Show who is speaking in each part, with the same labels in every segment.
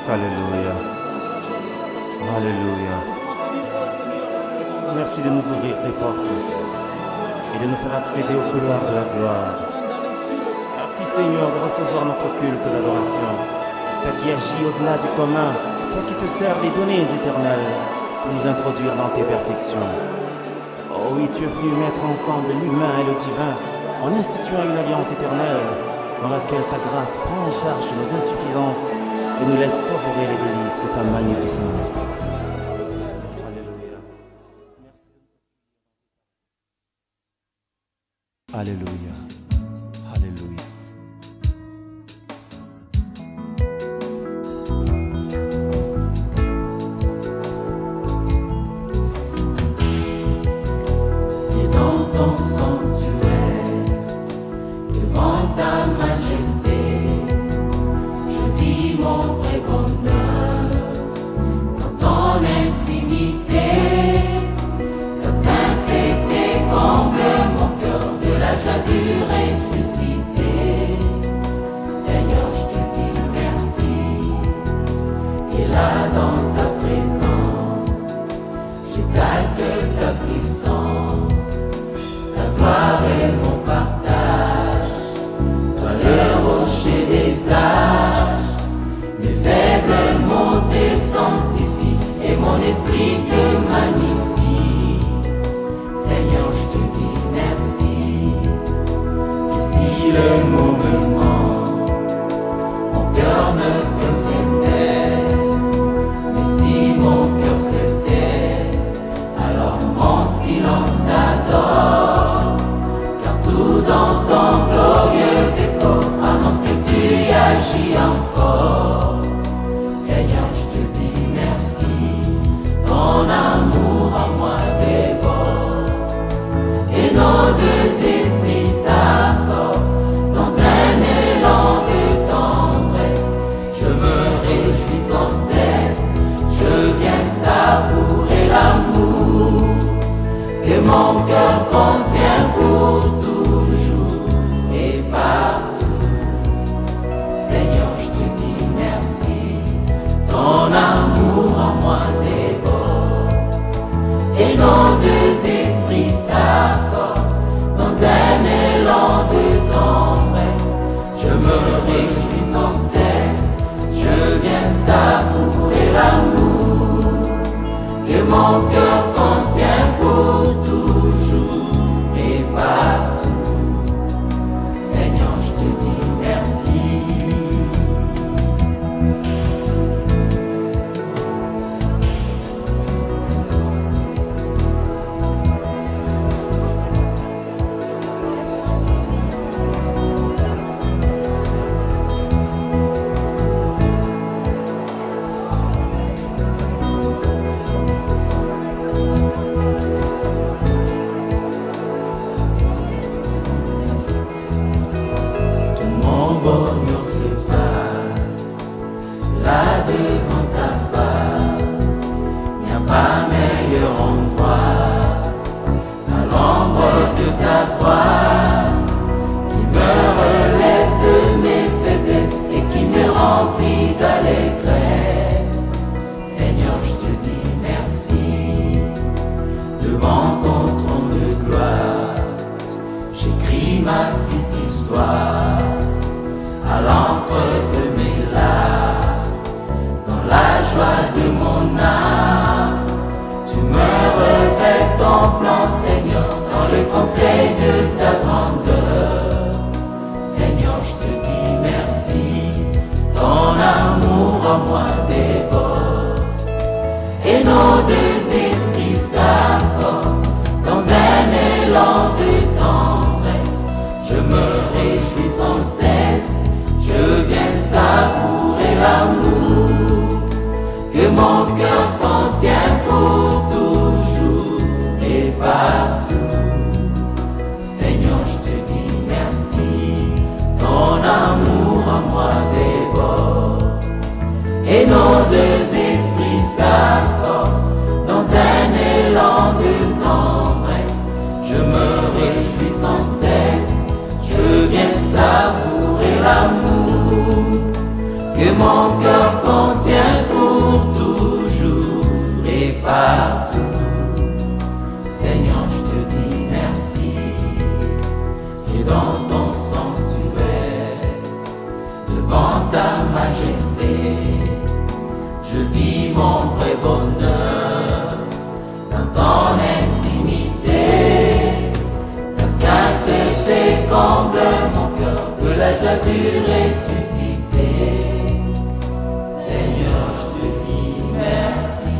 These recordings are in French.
Speaker 1: Alléluia. Alléluia. Merci de nous ouvrir tes portes et de nous faire accéder au couloir de la gloire. Merci Seigneur de recevoir notre culte d'adoration. Toi qui agis au-delà du commun, toi qui te sers des données éternelles pour nous introduire dans tes perfections. Oh oui, tu es venu mettre ensemble l'humain et le divin en instituant une alliance éternelle dans laquelle ta grâce prend en charge nos insuffisances et nous laisse savourer les délices de ta magnificence. Alléluia. Alléluia. Alléluia.
Speaker 2: Et dans ton sanctuaire, devant ta majesté, je vis mon vrai bonheur dans ton intimité. Ta sainteté comble mon cœur de la joie du ressuscité. Seigneur, je te dis merci. Et là dans ta présence, j'exalte ta puissance. Ta gloire est mon partage, toi le rocher des âges. Mes faibles mots te sanctifient et mon esprit te magnifie. Seigneur, je te dis merci. Et si le moment, mon cœur ne peut se taire, mais si mon cœur se tait, alors mon silence t'adore. Car tout dans ton glorieux décor annonce que tu agis encore. Seigneur, je te dis merci. Ton amour mon cœur contient pour toujours et partout. Seigneur, je te dis merci, ton amour en moi déborde, et nos deux esprits s'accordent dans un élan de tendresse. Je me réjouis sans cesse, je viens savourer l'amour que mon cœur contient pour toujours et partout. Seigneur, je te dis merci. Bonheur se passe là devant ta face. Il n'y a pas meilleur endroit à l'ombre de ta droite, qui me relève de mes faiblesses et qui me remplit d'allégresse. Seigneur, je te dis merci. Devant ton trône de gloire, j'écris ma petite histoire à l'encre de mes larmes, dans la joie de mon âme. Tu me révèles ton plan, Seigneur, dans le conseil de ta grandeur. Seigneur, je te dis merci, ton amour en moi déborde, et nos deux esprits s'accordent dans un élan de tendresse. Je me réjouis sans cesse, je viens savourer l'amour que mon cœur contient pour toujours et partout. Seigneur, je te dis merci, ton amour en moi déborde, et nos deux esprits s'accordent dans un élan de tendresse. Je me réjouis sans cesse, je viens savourer l'amour que mon cœur contient pour toujours et partout. Seigneur, je te dis merci, et dans ton sanctuaire, devant ta majesté, je vis mon vrai bonheur dans ton intimité. Ta sainteté comble mon cœur de la joie du ressuscité. Seigneur, je te dis merci.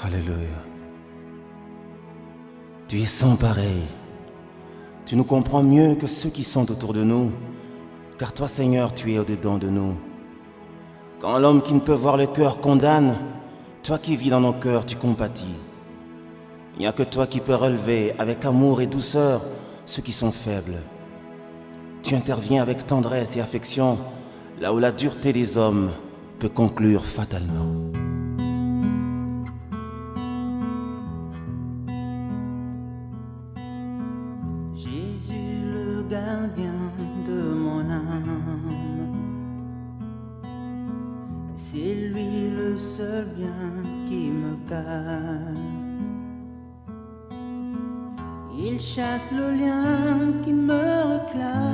Speaker 1: Alléluia. Tu es sans pareil. Tu nous comprends mieux que ceux qui sont autour de nous, car toi, Seigneur, tu es au-dedans de nous. Quand l'homme qui ne peut voir le cœur condamne, toi qui vis dans nos cœurs, tu compatis. Il n'y a que toi qui peux relever avec amour et douceur ceux qui sont faibles. Tu interviens avec tendresse et affection là où la dureté des hommes peut conclure fatalement.
Speaker 3: Jésus, le gardien de mon âme, c'est lui le seul bien qui me calme. Il chasse le lien qui me réclame,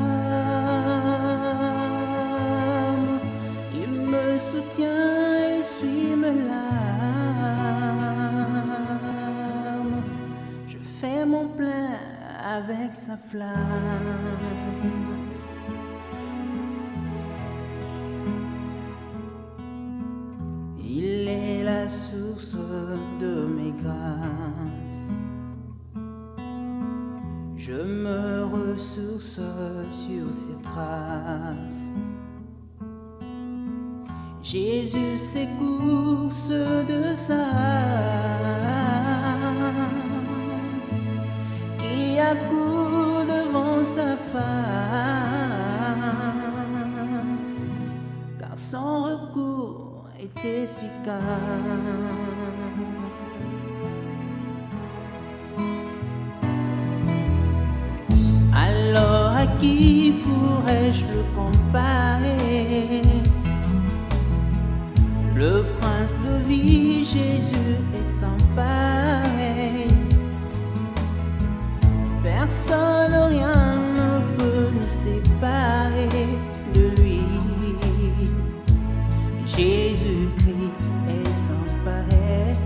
Speaker 3: il me soutient et suit mes larmes. Je fais mon plein avec sa flamme. Il est la source de mes grâces. Je me ressource sur ses traces. Jésus s'écourse de sa race, qui accourt devant sa face, car son regard qui pourrais-je le comparer? Le prince de vie, Jésus est sans pareil. Personne, rien ne peut nous séparer de lui. Jésus-Christ est sans pareil.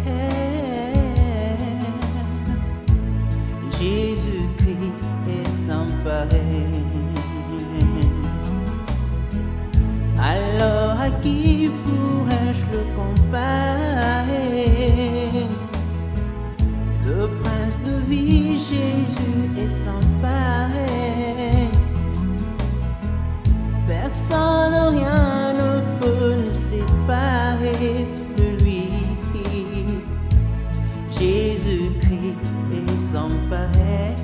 Speaker 3: Jésus-Christ est sans pareil. Alors à qui pourrais-je le comparer? Le prince de vie, Jésus est sans pareil. Personne, rien ne peut nous séparer de lui. Jésus-Christ est sans pareil.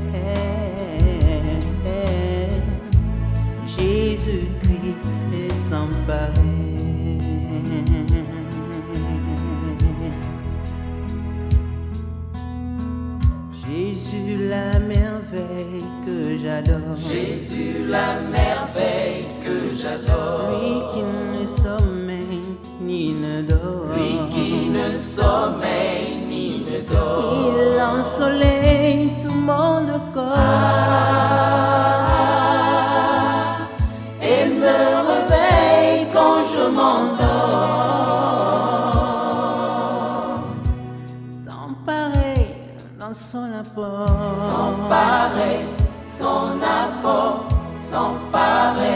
Speaker 3: Jésus-Christ est sans pareil. Jésus la merveille que j'adore.
Speaker 2: Jésus la merveille que j'adore.
Speaker 3: Lui qui ne sommeille ni ne dort.
Speaker 2: Lui qui ne sommeille ni ne dort.
Speaker 3: Il ensoleille tout mon corps.
Speaker 2: Et me réveille quand je m'endors.
Speaker 3: Sans pareil dans son apport.
Speaker 2: Sans pareil, son apport, sans pareil.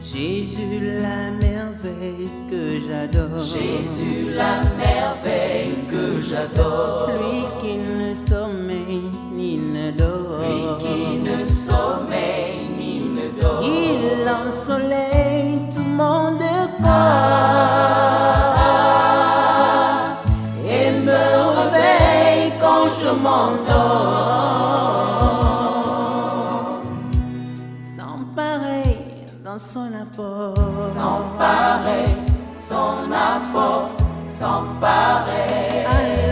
Speaker 3: Jésus la merveille que j'adore.
Speaker 2: Jésus la merveille que j'adore.
Speaker 3: Lui qui ne sommeille ni ne dort.
Speaker 2: Lui qui ne sommeille ni ne dort.
Speaker 3: Il ensoleille tout mon corps.
Speaker 2: Et me réveille quand je m'endors.
Speaker 3: Sans pareil dans son apport.
Speaker 2: Sans pareil, son apport, sans pareil.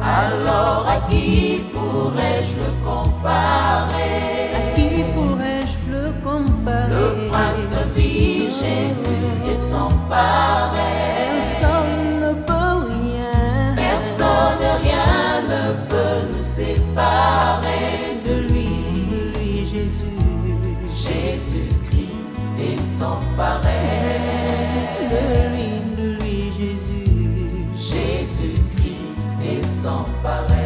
Speaker 2: Alors à qui pourrais-je le comparer?
Speaker 3: À qui pourrais-je le comparer?
Speaker 2: Le prince de vie, Jésus est sans pareil.
Speaker 3: Personne ne peut rien.
Speaker 2: Personne, rien ne peut nous séparer de lui.
Speaker 3: De lui, Jésus.
Speaker 2: Jésus-Christ est sans pareil.
Speaker 3: De lui, Jésus.
Speaker 2: Jésus-Christ est sans pareil.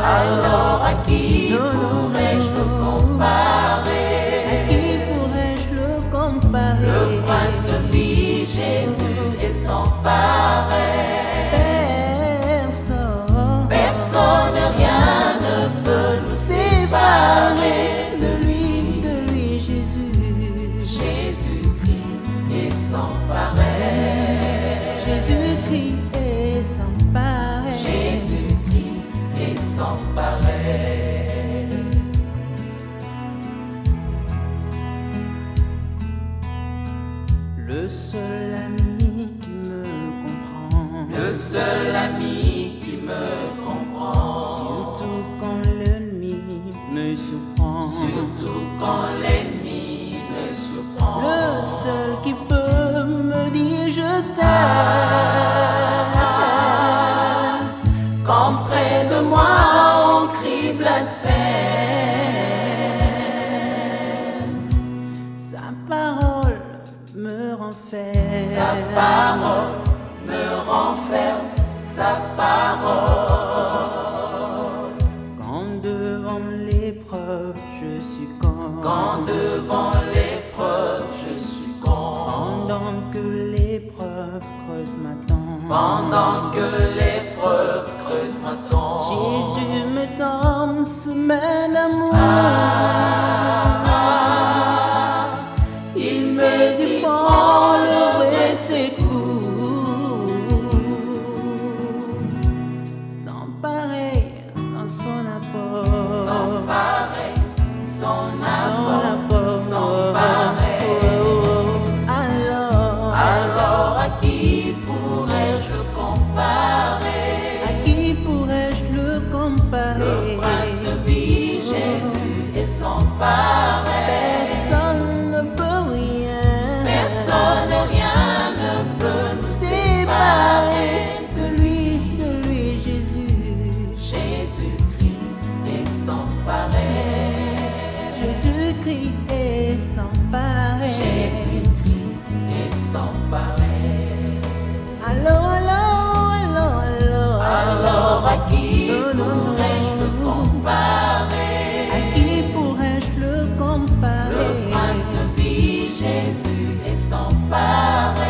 Speaker 2: Alors à qui pourrais-je le comparer?
Speaker 3: À qui pourrais-je le comparer?
Speaker 2: Le prince de vie, Jésus est sans pareil. Personne, rien ne peut nous séparer
Speaker 3: de lui, Jésus.
Speaker 2: Jésus-Christ est sans pareil.
Speaker 3: Jésus-Christ est sans pareil.
Speaker 2: Jésus-Christ est sans pareil.
Speaker 3: Le seul ami qui me comprend.
Speaker 2: Le seul ami qui me comprend.
Speaker 3: Surtout quand l'ennemi me surprend.
Speaker 2: Surtout quand l'ennemi me surprend.
Speaker 3: Le seul qui peut me dire je t'aime.
Speaker 2: Quand près de moi on crie blasphème.
Speaker 3: Sa parole me renferme.
Speaker 2: Sa parole me renferme. Sa parole.
Speaker 3: Quand devant l'épreuve je succombe.
Speaker 2: Quand devant l'épreuve je succombe.
Speaker 3: Pendant que l'épreuve creuse ma tombe.
Speaker 2: Pendant que l'épreuve creuse ma tombe.
Speaker 3: Jésus me tend ce main d'amour.
Speaker 2: Il me dit prends le vrai secours. qui pourrais-je le comparer?
Speaker 3: À qui pourrais-je le comparer?
Speaker 2: Le prince de vie, Jésus est sans pareil.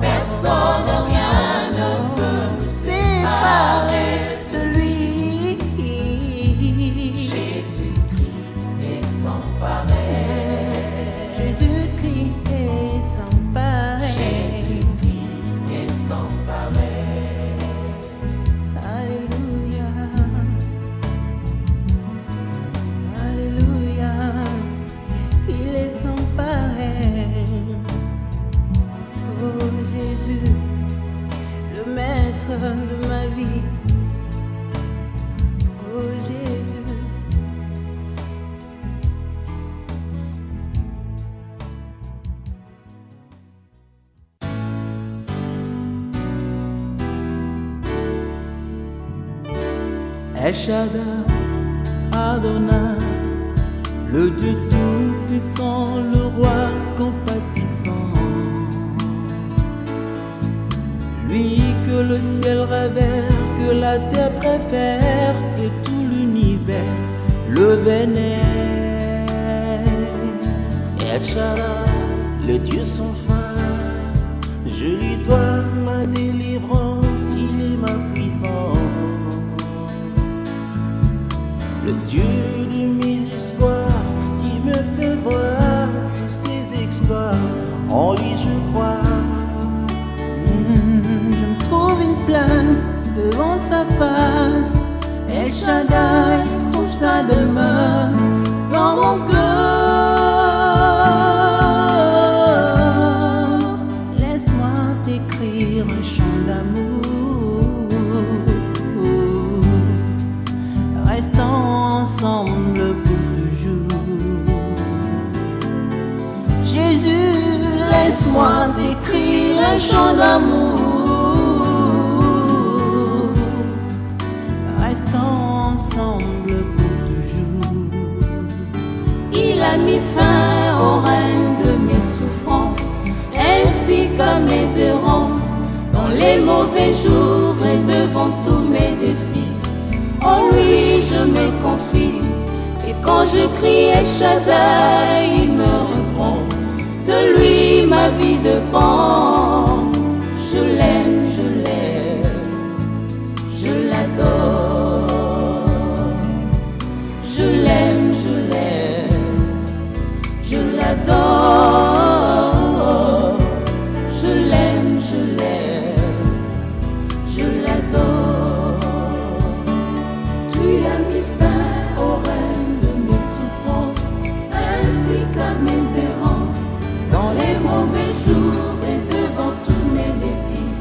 Speaker 2: Personne, rien ne peut nous séparer
Speaker 3: de lui.
Speaker 2: Jésus-Christ est sans pareil.
Speaker 3: Jésus-Christ est sans pareil.
Speaker 2: Jésus-Christ est sans pareil.
Speaker 3: Alléluia. Alléluia. Il est sans pareil. Oh Jésus, le maître de ma vie. Oh Jésus.
Speaker 4: El Shaddai, Adonai, le Dieu tout-puissant, le roi compatissant. Lui que le ciel révère, que la terre préfère, et tout l'univers le vénère.
Speaker 1: El Shaddai, le Dieu sans fin, je lui dois ma délivrance, il est ma puissance. Le Dieu de mes espoirs, qui me fait voir tous ses exploits, en lui je crois.
Speaker 3: Je me trouve une place devant sa face. El Shaddai trouve sa demeure dans mon cœur. Laisse-moi t'écrire un chant d'amour. Restons ensemble pour toujours. Jésus, laisse-moi t'écrire un chant d'amour. Restons ensemble pour toujours.
Speaker 2: Il a mis fin au règne de mes souffrances, ainsi qu'à mes errances, dans les mauvais jours et devant tous mes défis. En lui je me confie, et quand je crie El Shaddai, il me répond. De lui ma vie dépend. Je l'aime, je l'adore. Je l'aime, je l'adore. Je l'aime, je l'adore. Tu as mis fin au règne de mes souffrances, ainsi qu'à mes errances, dans les mauvais jours et devant tous mes défis.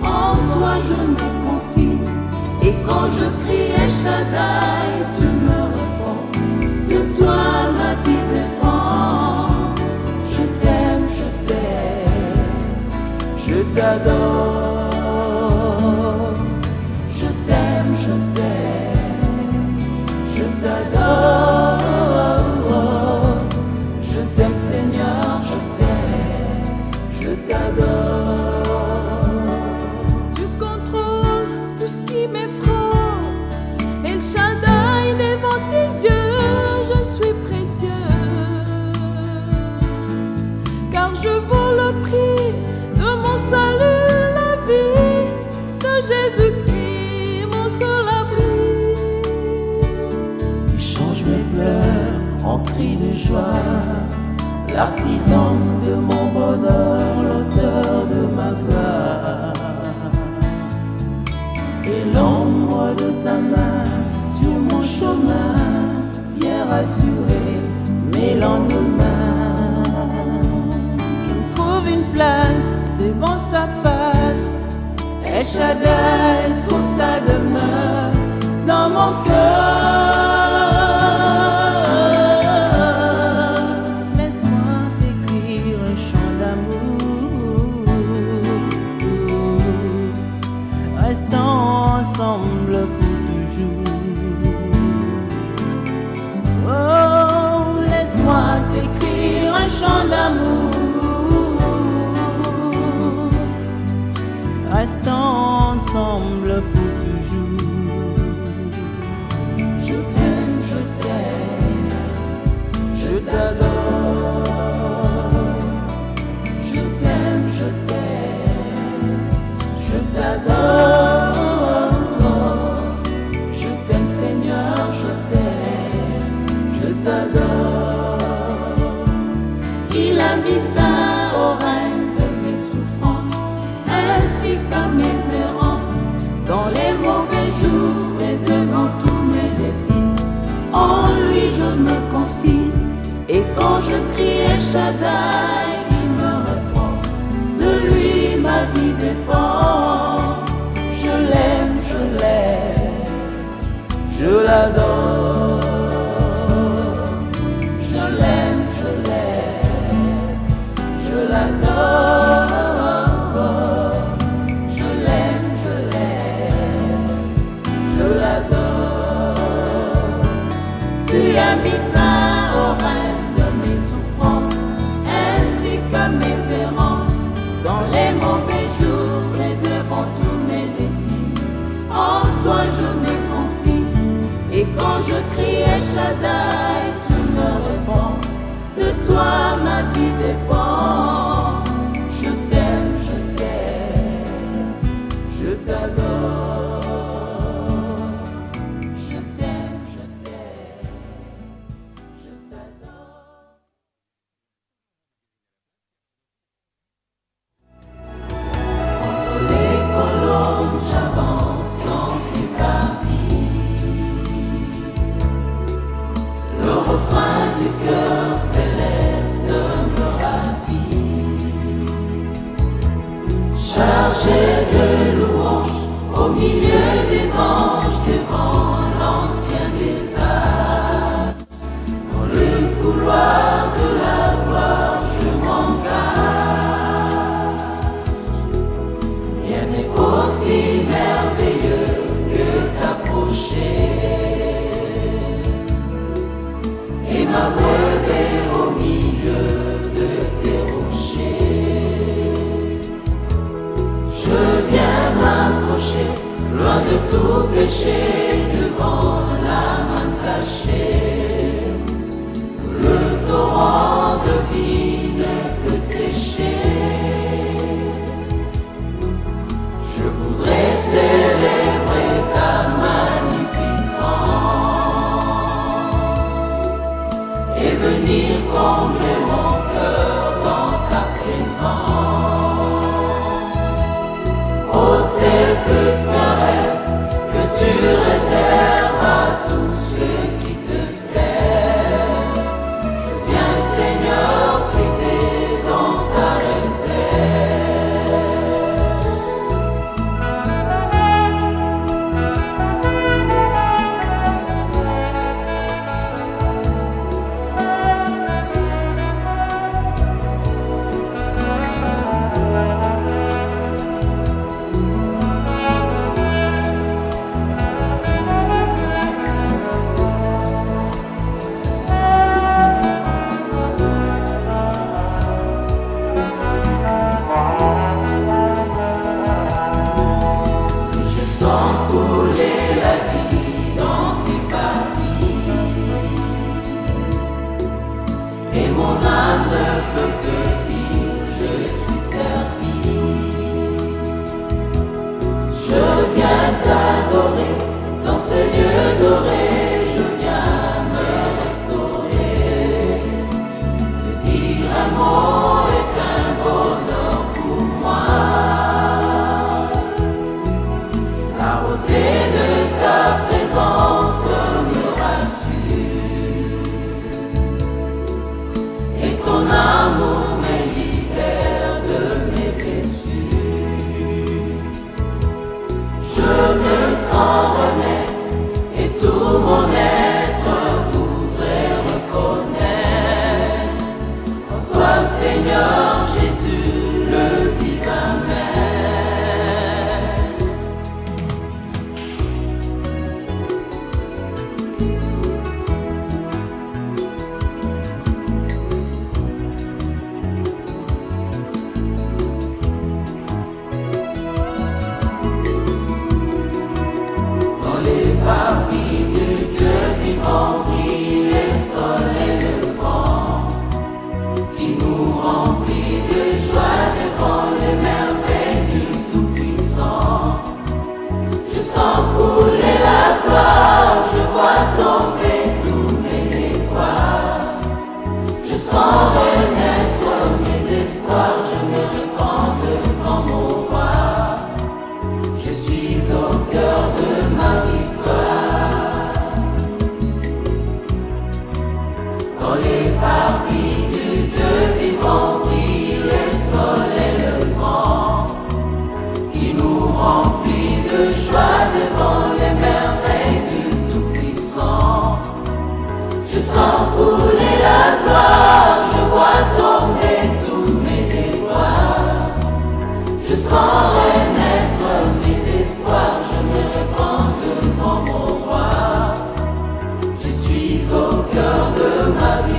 Speaker 2: En toi je me confie, et quand je crie El Shaddai, tu me réponds. De toi ma vie dépend. Je t'aime, je t'adore. Je t'aime, je t'adore. Je t'aime Seigneur, je t'adore.
Speaker 3: Tu contrôles tout ce qui m'effraie. El Shaddai, devant tes yeux, je suis précieux. Car je vaux le prix de mon salut, la vie de Jésus-Christ, mon seul abri.
Speaker 1: Tu changes mes pleurs en cris de joie, l'artisan de mon bonheur, l'auteur de ma gloire. Et l'ombre de ta main sur mon chemin vient rassurer mes lendemains.
Speaker 3: Je me trouve une place devant sa face. El Shaddai trouve sa demeure dans mon cœur. Laisse-moi t'écrire un chant d'amour. Restons ensemble pour toujours. Oh, laisse-moi t'écrire un chant d'amour. Restons
Speaker 4: ensemble pour toujours.
Speaker 2: Je t'aime, je t'adore. Je t'aime, je t'adore. Je t'aime Seigneur, je t'adore. Il a mis fin au règne de mes souffrances, ainsi qu'à mes errances, dans les mauvais jours et devant tous mes défis. En lui je me confie, et quand je crie El Shaddai, il me répond. De lui ma vie dépend. Je l'aime, je l'adore. Je l'aime, je l'adore. Je l'aime, je l'adore. Tu as mis fin au règne de mes souffrances, ainsi qu'à mes errances, dans les mauvais jours et devant tous mes défis. En toi je me confie, et quand je crie El Shaddai, tu me réponds. De toi ma vie dépend. Je t'aime, je t'adore. Je t'aime, je t'adore. Entre les colonnes j'avance dans tes parvis. Le refrain du cœur céleste me ravit. Chargé de louanges au milieu des anges, devant l'ancien des âges. Dans le couloir de la gloire je m'engage. Rien n'est aussi merveilleux que d'approcher et m'abreuver au milieu de tes rochers. Je viens m'accrocher, loin de tout péché, devant la main cachée. Le torrent de vie ne peut sécher. Je voudrais célébrer ta magnificence et venir combler mon cœur dans ta présence. Oh, c'est plus qu'un rêve que tu réserves à tous ceux qui te servent. Je viens, Seigneur, puiser dans ta réserve. Je sens couler la vie dans tes parvis, et mon âme ne peut que dire je suis servi. Je viens t'adorer dans ce lieu doré. Je viens me restaurer. Te dire un mot est un bonheur pour moi. La rosée de ta présence me rassure, et ton amour me libère de mes blessures. Je me sens renaître, et tout mon être voudrait reconnaître en toi, Seigneur Jésus, le divin Maître. sens couler la gloire, je vois tomber tous mes devoirs. Je sens renaître mes espoirs, je me répands devant mon roi. Je suis au cœur de ma victoire. Dans les parvis du Dieu vivant brille le soleil levant, qui nous remplit de joie devant les merveilles du Tout-Puissant. Je sens couler la gloire, je vois tomber tous mes devoirs. Je sens renaître mes espoirs, je me répands devant mon roi. Je suis au cœur de ma victoire.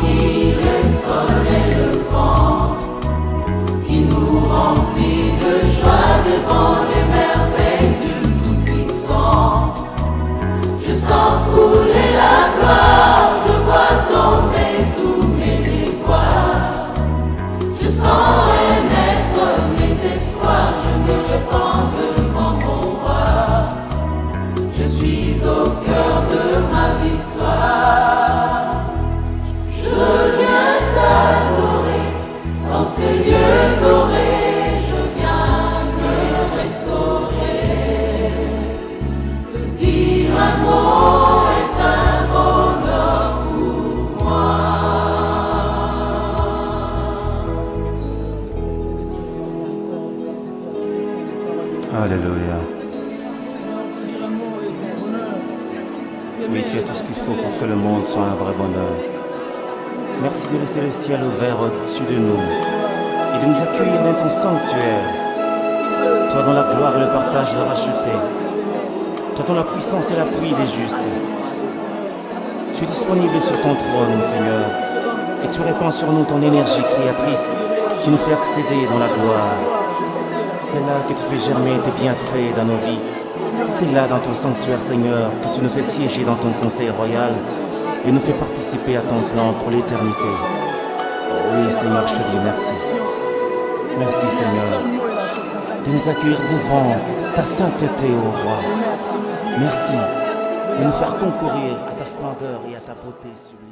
Speaker 2: Qui le soleil levant, qui nous remplit de joie devant les merveilles du Tout-Puissant. Je sens couler la gloire, je vois tomber tous mes devoirs. Je sens renaître mes espoirs, je me répands devant mon roi. Je suis au cœur de ma victoire. Je viens t'adorer dans ce lieu doré, je viens me restaurer. Te dire un mot est un bonheur pour moi.
Speaker 1: Alléluia. Oui, tu as tout ce qu'il faut pour que le monde soit un vrai bonheur. Merci de laisser le ciel ouvert au-dessus de nous et de nous accueillir dans ton sanctuaire. Toi dont la gloire et le partage le racheté. Toi dont la puissance et l'appui des justes. Tu es disponible sur ton trône, Seigneur, et tu répands sur nous ton énergie créatrice qui nous fait accéder dans la gloire. C'est là que tu fais germer tes bienfaits dans nos vies. C'est là dans ton sanctuaire, Seigneur, que tu nous fais siéger dans ton conseil royal et nous fais participer à ton plan pour l'éternité. Oh oui, Seigneur, je te dis merci. Merci, Seigneur, de nous accueillir devant ta sainteté, ô roi. Merci de nous faire concourir à ta splendeur et à ta beauté sublime.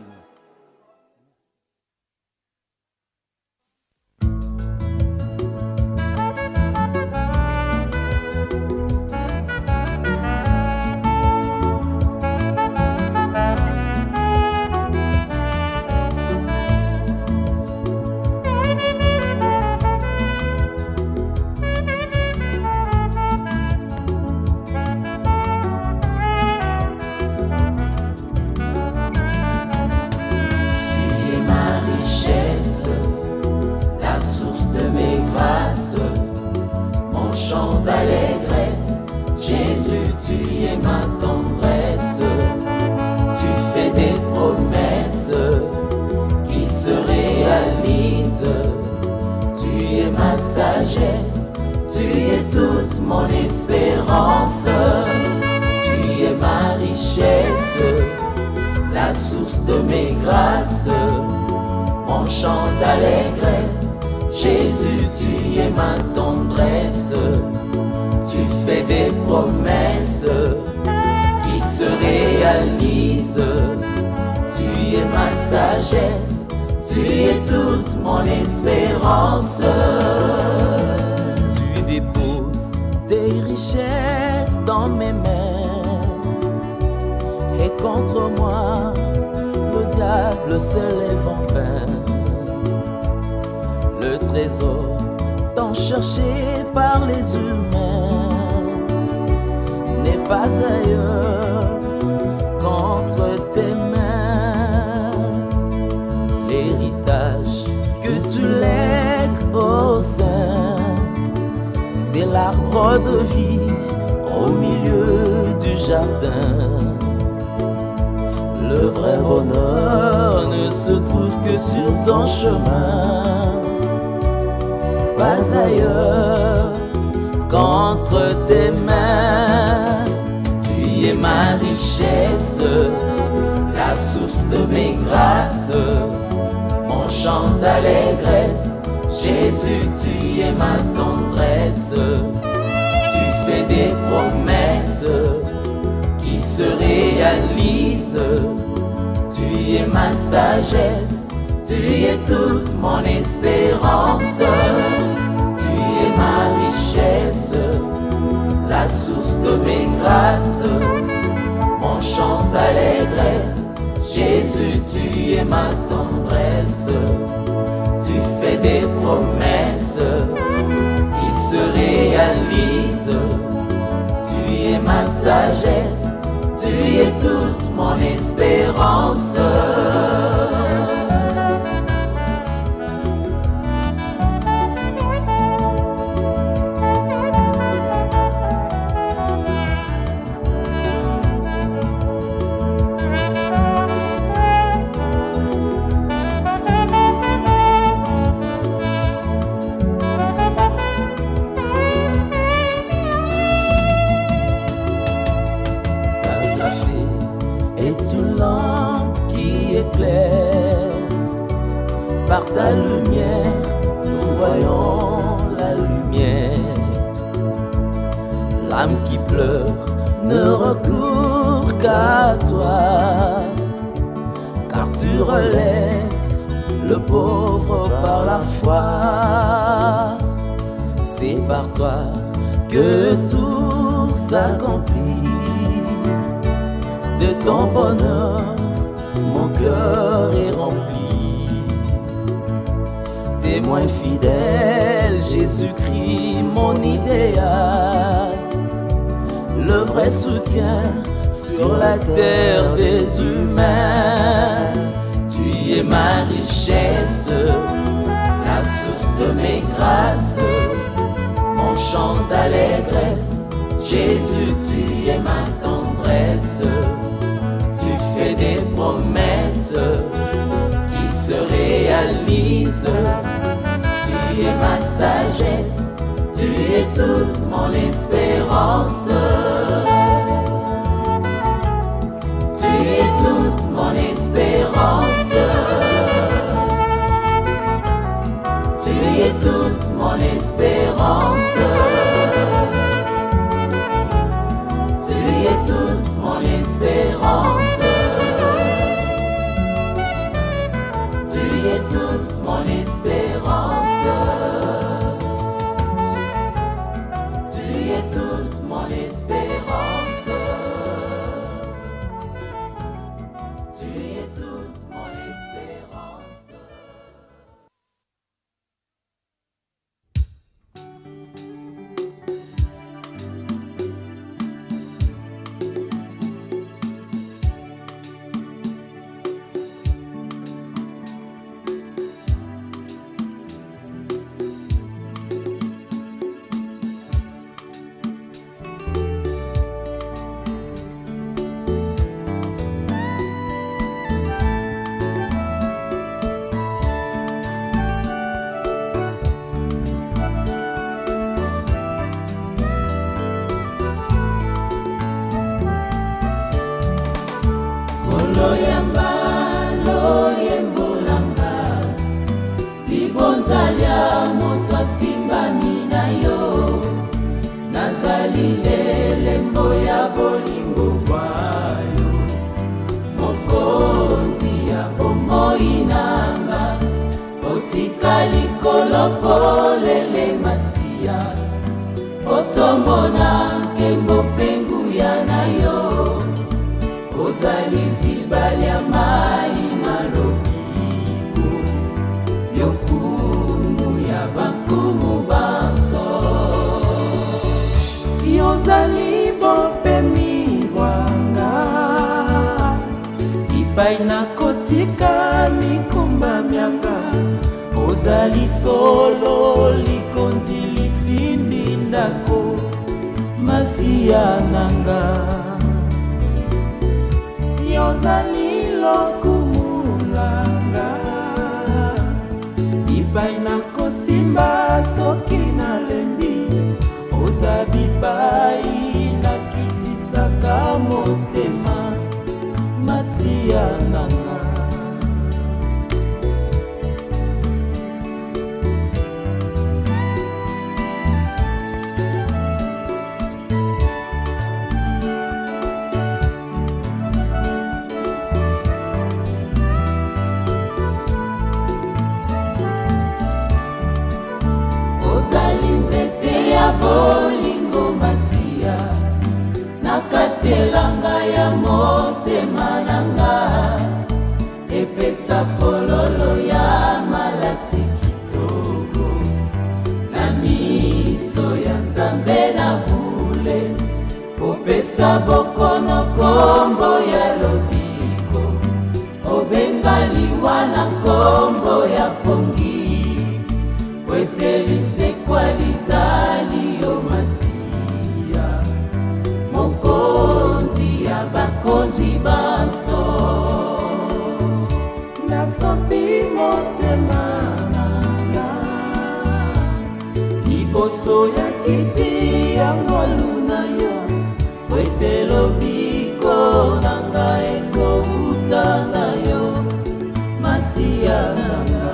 Speaker 2: D'allégresse, Jésus, tu es ma tendresse. Tu fais des promesses qui se réalisent. Tu es ma sagesse, tu es toute mon espérance. Tu es ma richesse, la source de mes grâces, mon chant d'allégresse. Jésus, tu es ma tendresse. Tu fais des promesses qui se réalisent. Tu es ma sagesse, tu es toute mon espérance.
Speaker 4: Tu déposes tes richesses dans mes mains, et contre moi le diable se lève en vain. Le trésor tant cherché par les humains n'est pas ailleurs qu'en vie au milieu du jardin. Le vrai bonheur ne se trouve que sur ton chemin, pas ailleurs qu'entre tes mains. Tu es ma richesse, la source de mes grâces, mon chant d'allégresse. Jésus, tu es ma tendresse. Tu fais des promesses qui se réalisent. Tu es ma sagesse, tu es toute mon espérance. Tu es ma richesse, la source de mes grâces, mon chant d'allégresse. Jésus, tu es ma tendresse. Tu fais des promesses qui se réalisent. Tu es ma sagesse, tu es toute mon espérance. Par ta lumière, nous voyons la lumière. L'âme qui pleure ne recourt qu'à toi, car tu relèves le pauvre par la foi. C'est par toi que tout s'accomplit. De ton bonheur, mon cœur est rempli. Témoin fidèle, Jésus-Christ, mon idéal, le vrai soutien sur la terre des humains. Tu es ma richesse, la source de mes grâces, mon chant d'allégresse. Jésus, tu es ma tendresse. Tu fais des promesses qui se réalisent. Tu es ma sagesse, tu es toute mon espérance. Tu es toute mon espérance. Tu es toute mon espérance. Tu es toute mon espérance. Tu es toute mon espérance. Tu es toute mon espérance. Tu es toute mon espérance. Libonzalia moto asimbami na yo, nazali elembo ya bolingo bwayo, mokonzi ya bomoi nanga, otika likolo polele masiya, otomona nkembo penguya na yo, ozali zibali ya mai malobiko, yokumu ya bankumu banso. Yozali bopemi bwanga, ipai na kotika mikumba mianga, ozali solo likonzi lisimbi ndako,
Speaker 3: masiya nanga. Yozali lokumu nanga, ipai na kosimba soki nalembi, oza bipai nakitisaka motema, masiya nanga. Ozali nzete ya bolingo masiya, nakatelanga ya motema nanga, epesa fololo ya malasi kitoko, na miso ya Nzambe na bule, opesa bokono kombo ya lobiko, obengali wana kombo ya pongi, wetelisekwa lizali yo masiya, mokonzi ya bakonzi banso. Nasopi motema nanga, liboso ya kiti ya ngolu na yo, wetelobiko nanga ekouta na yo, masiya nanga.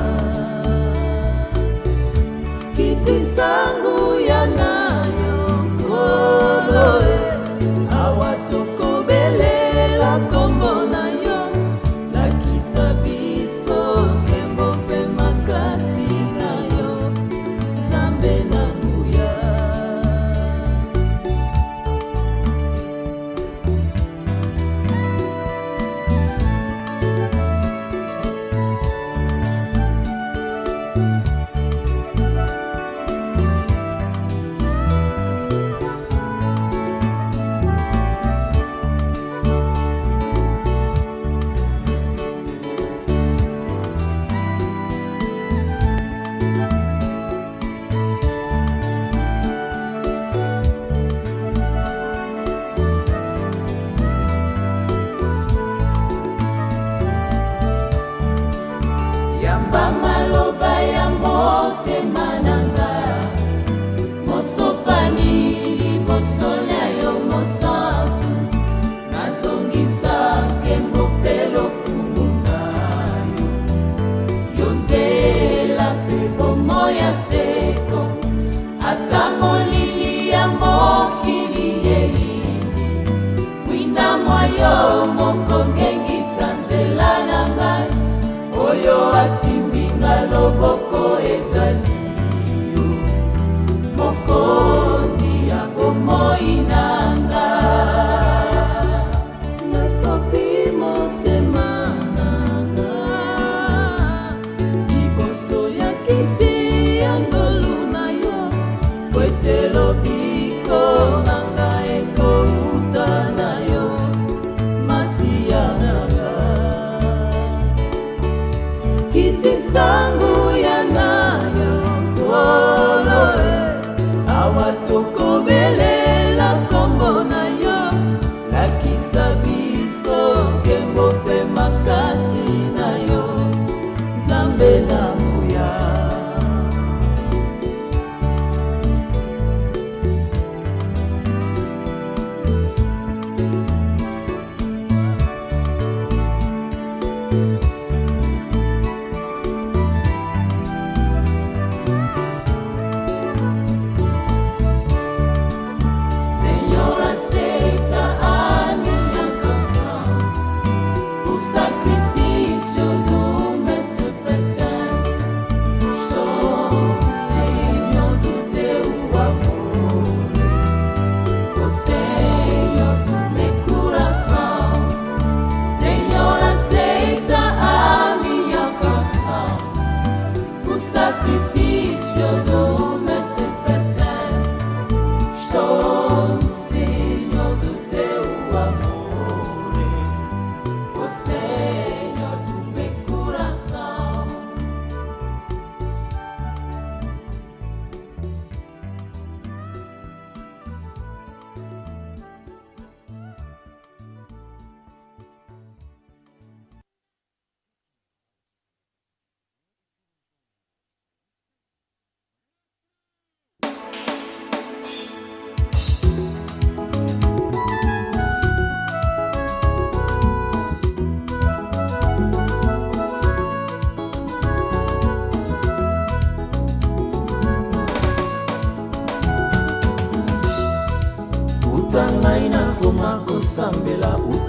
Speaker 3: Kiti sangu ya nayo koloe, awatokobelela kombo na yo, lakisa biso nkembo mpe makasi na yo, Nzambe na nguya. Yamba maloba ya motema nanga, mosopani liboso na yo mosantu, nazongisa nkembo mpe lokumu na yo, yo nzela mpe bomoi ya seko, ata molili ya mokili yeindi, mwina mwa yo moko ngengisa nzela na ngai, oyo asimbinga loboko ezali yo, mokonzi ya bomoi nanga. Nasopi motema nanga, liboso ya kiti ya ngolu na yo, wetelobiko nanga ekouta na yo, masiya nanga. Kiti sangu ya nayo koloe, awatokobelela kombo na yo, lakisa biso nkembo mpe makasi na yo, Nzambe na nguya.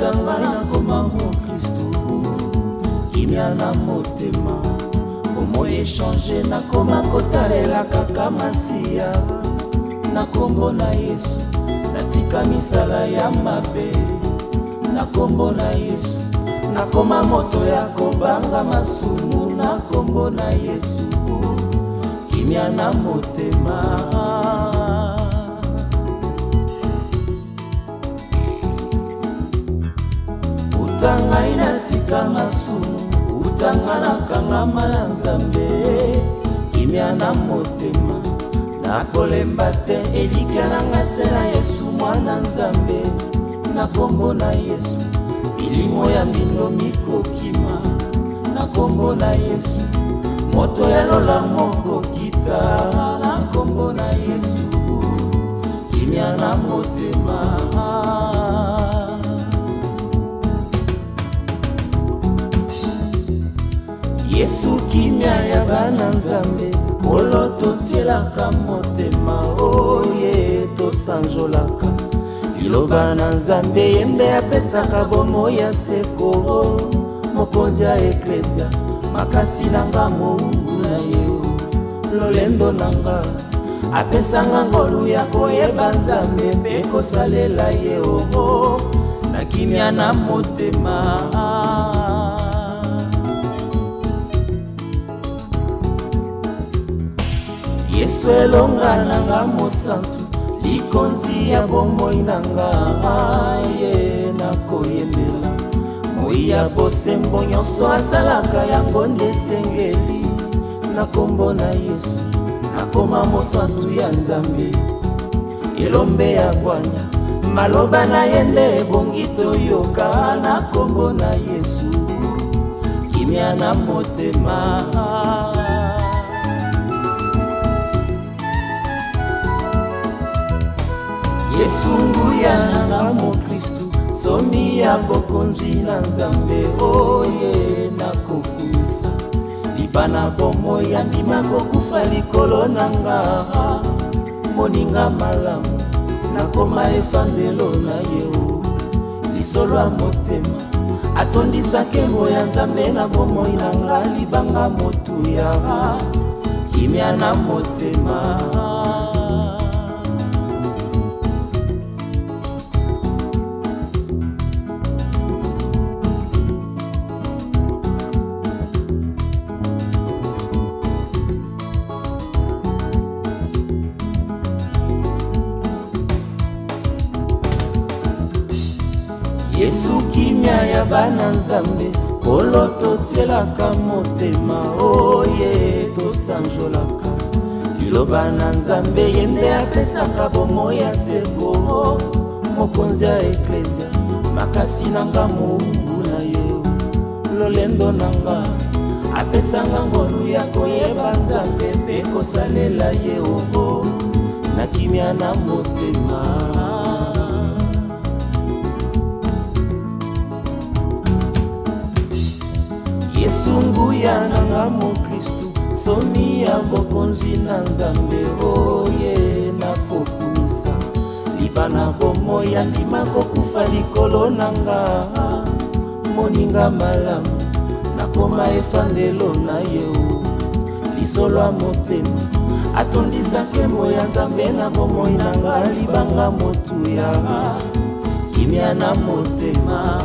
Speaker 4: utanga nakoma mo Kristu kimia na motema komo échanger nakoma kotalela kaka masiya na kombo na Yesu natika misala ya mabe na kombo na Yesu nakoma moto ya kobanga masumu na kombo na Yesu kimia na motema utanga inatika masumu utanga nakangama na Nzambe kimia na motema nakolemba te elikya nanga se na Yesu mwana Nzambe na kombo na Yesu bilimo ya mbindo mikokima na kombo na Yesu moto ya lola moko kita na kombo na Yesu kimia na motema Yesu kimia ya bana Nzambe kolo totielaka motema oye tosanjolaka liloba na Nzambe yembe apesaka bomo ya seko mokonzi ya eklesia makasi nanga Mungu na yo lolendo nanga apesanga ngolu ya koyeba Nzambe mpe kosalela ye ogo na kimia na motema Yesu elonga nanga mosantu likonzi ya bomoi nanga ye nakoyembela moi ya bosembo nyonso asalaka yango nde sengeli na kombo na Yesu nakoma mosantu ya Nzambe elombe ya bwanya maloba na ye nde ebongi toyoka na kombo na Yesu kimia na motema Yesu nguya nanga mo Kristu somi ya bokonzi na Nzambe oye nakokumisa libana bomo ya ndima kokufa likolo nanga moninga malamu nakoma efandelo na yo lisolo ya motema atondisa nkembo ya Nzambe na bomoi nanga libanga motuya kimia na motema Yesu kimia ya bana Nzambe kolo totielaka motema oye tosanjolaka liloba na Nzambe yembe apesaka bomo ya seko mokonzi ya eklesia makasi nanga Mungu na yo lolendo nanga apesanga ngolu ya koyeba Nzambe mpe kosalela ye ogo na kimia na motema Yesu nguya nanga mo Kristu somi ya bokonzi na Nzambe oye nakokumisa libana bomo ya ndima kokufa likolo nanga moninga malamu nakoma efandelo na yo lisolo ya motema atondisa nkembo ya Nzambe na bomoi nanga libanga motuya kimia na motema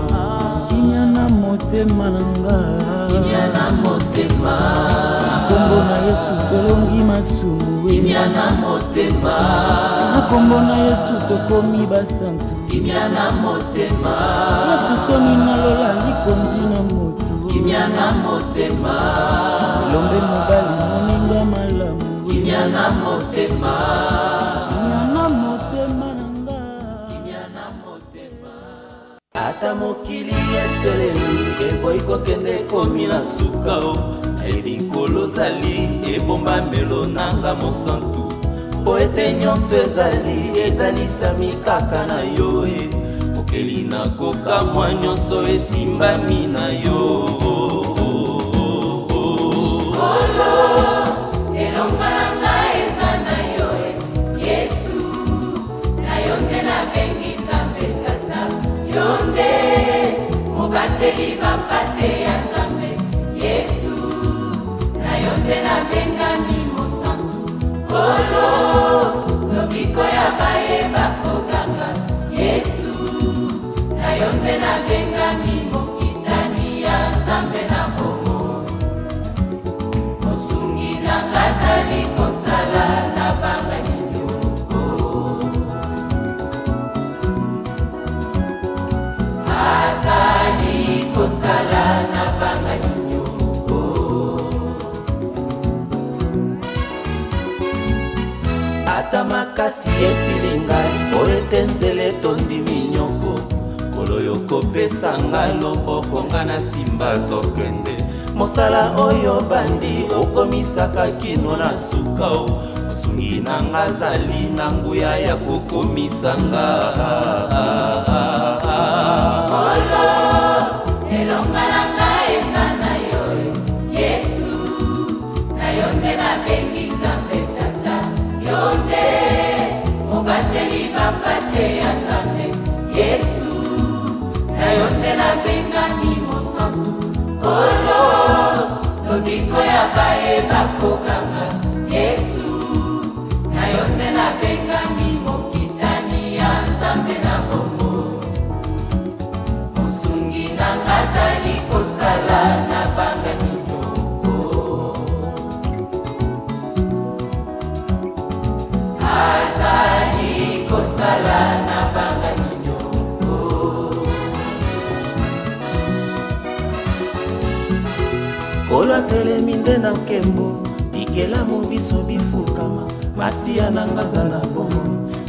Speaker 4: kimia na motema nanga kimia na motema kombo na Yesu tolongi masumu kimia na motema na kombo na Yesu tokomi basantu kimia na motema Yesu somi nalola likondi na motu kimia na motema lombe mobali moninga malamu kimia na motema ata mokili etelemi eboyi kokende komi na suka o elikolo zali ebombamelo nanga mosantu po ete nyonso ezalisami kaka na yo okeli nakokamwa nyonso esimbami na yo
Speaker 2: elonga nanga eza na yo Yesu na yo nde nabengi Nzambe tata yo nde mobateli bapate ya Nzambe Yesu na yo nde nabengami mosantu kolo lobiko ya bayeba koganga Yesu na yo nde nabengami mokitani ya Nzambe na bomo mosungi nanga azali kosala na banga nyoko azali kosala na banga nyoko
Speaker 4: ata makasi esili ngai po ete nzela etondi minyoko kolo yokopesa ngai loboko nga na simba tokende mosala oyo bandi okomisaka kino na suka o mosungi na nga azali na nguya ya kokomisa nga
Speaker 2: kolo elonga na ngai eza na yo Yesu na yo nde nabengi Nzambe tata yo nde mobateli bapate ya Nzambe Yesu na yo nde nabengami mosantu kolo lobiko ya bayeba koganga Yesu na yo nde nabengami mokitani ya Nzambe na bomo mosungi nanga azali kosala na banga nyoko azali kosala na banga nyoko
Speaker 4: kolo atelemi nde na nkembo bikelamu biso bifukama masiya na nga aza na bomo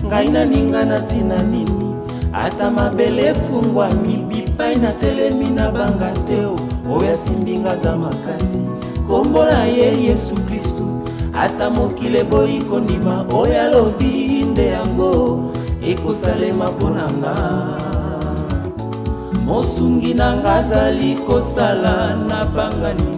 Speaker 4: ngai naninga na ntina nini ata mabele efungwami bipai natelemi na banga te oyo asimbi nga aza makasi kombo na ye Yesu Kristu ata mokili eboyi kondima oyo alobi nde yango ekosalema mpo na nga mosungi na nga azali kosala na banga nini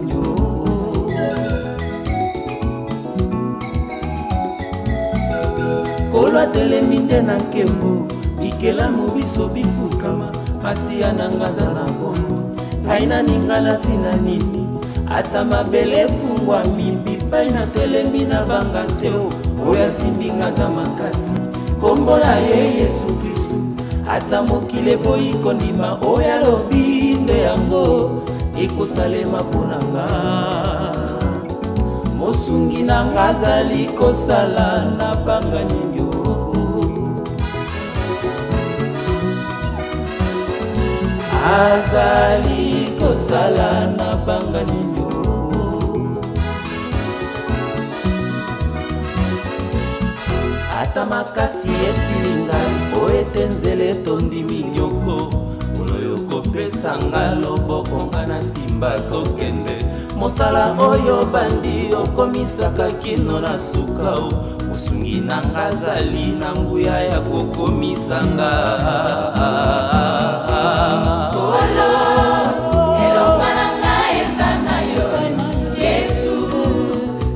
Speaker 4: kolo atelemi nde na nkembo bikelamu biso bifukama masiya na nga aza na bomo ngai naninga na ntina nini ata mabele efungwami bipai natelemi na banga te oyo asimbi nga aza makasi kombo na ye Yesu Kristu ata mokili eboyi kondima oyo alobi nde yango ekosalema mpo na nga mosungi na nga azali kosala na banga nini azali kosala na banga nini ata makasi esili ngai po ete nzela etondi minyoko kolo yokopesa nga loboko nga na simba tokende mosala oyo bandi okomisaka kino na suka o mosungi na nga azali na nguya ya kokomisa nga
Speaker 2: kolo elonga na ngai eza na yo Yesu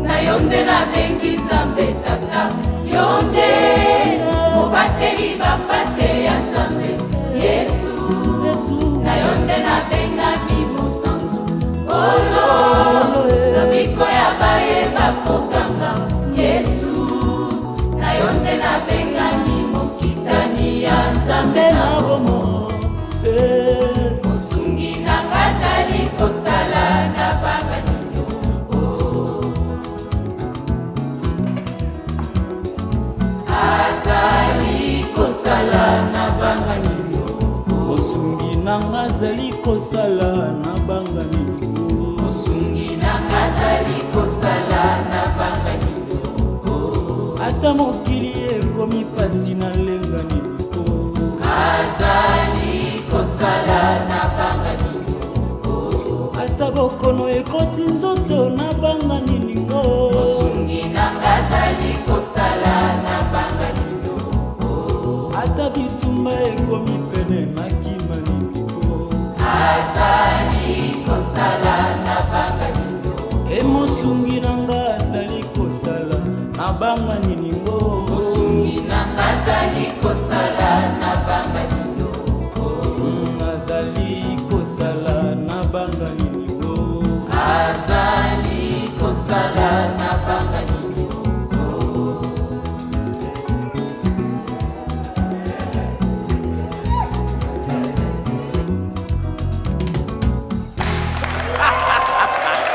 Speaker 2: na yo nde nabengi Nzambe tata yo nde mobateli bapate ya Nzambe Yesu na yo nde nabengami mosantu kolo lobiko ya bayeba koganga Yesu na yo nde nabengami mokitani ya Nzambe na bomo mosungi nanga azali kosala na banga nyoko azali kosala na banga nyoko
Speaker 3: mosungi nanga azali kosala na banga nyoko
Speaker 2: mosungi nanga azali kosala na banga nyoko
Speaker 3: ata mokili ekomi pasi na lenga nyoko
Speaker 2: azali kosala na banga nyoko
Speaker 3: ata bokono ekoti nzoto na banga niningo
Speaker 2: mosungi nanga azali kosala na banga nyoko
Speaker 3: ata bitumba ekomi pene na kima niningo
Speaker 2: azali kosala na banga nyoko
Speaker 3: emosungi nanga azali kosala na banga niningo
Speaker 2: mosungi nanga azali kosala na banga nyoko
Speaker 3: azali
Speaker 4: azali kosala na banga nini o
Speaker 3: azali kosala na banga nini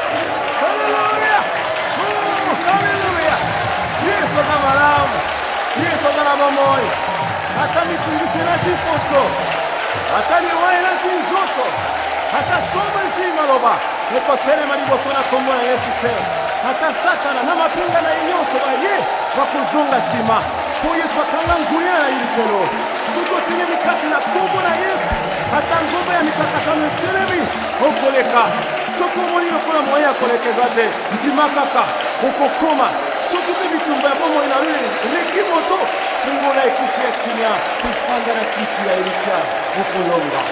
Speaker 5: Haleluya! Haleluya! Yesu na malamu, Yesu na mamoyo, hata mitungisi na tiposo, hata niwae na tinzoto, hata soma nzima loba, eko tele maliboso na kombo na Yesu te, hata satana na mapinga na inyoso ba ye, wakuzunga sima, po Yesu akanga nguya na ilifelo, suko tine mikati na kombo na Yesu, hata ngomba ya mikakatano telemi, okoleka, soko moni lokola moya kolekeza te, ntimakaka, okokoma, soko pe bitumba ya bomo ina lui, leki moto, fungola ekuki ya kimya, kufanga na kiti ya Erika, okolonga.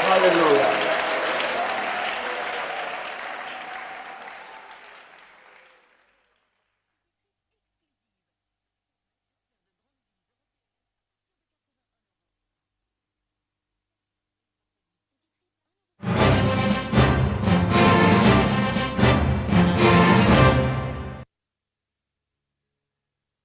Speaker 5: Hallelujah.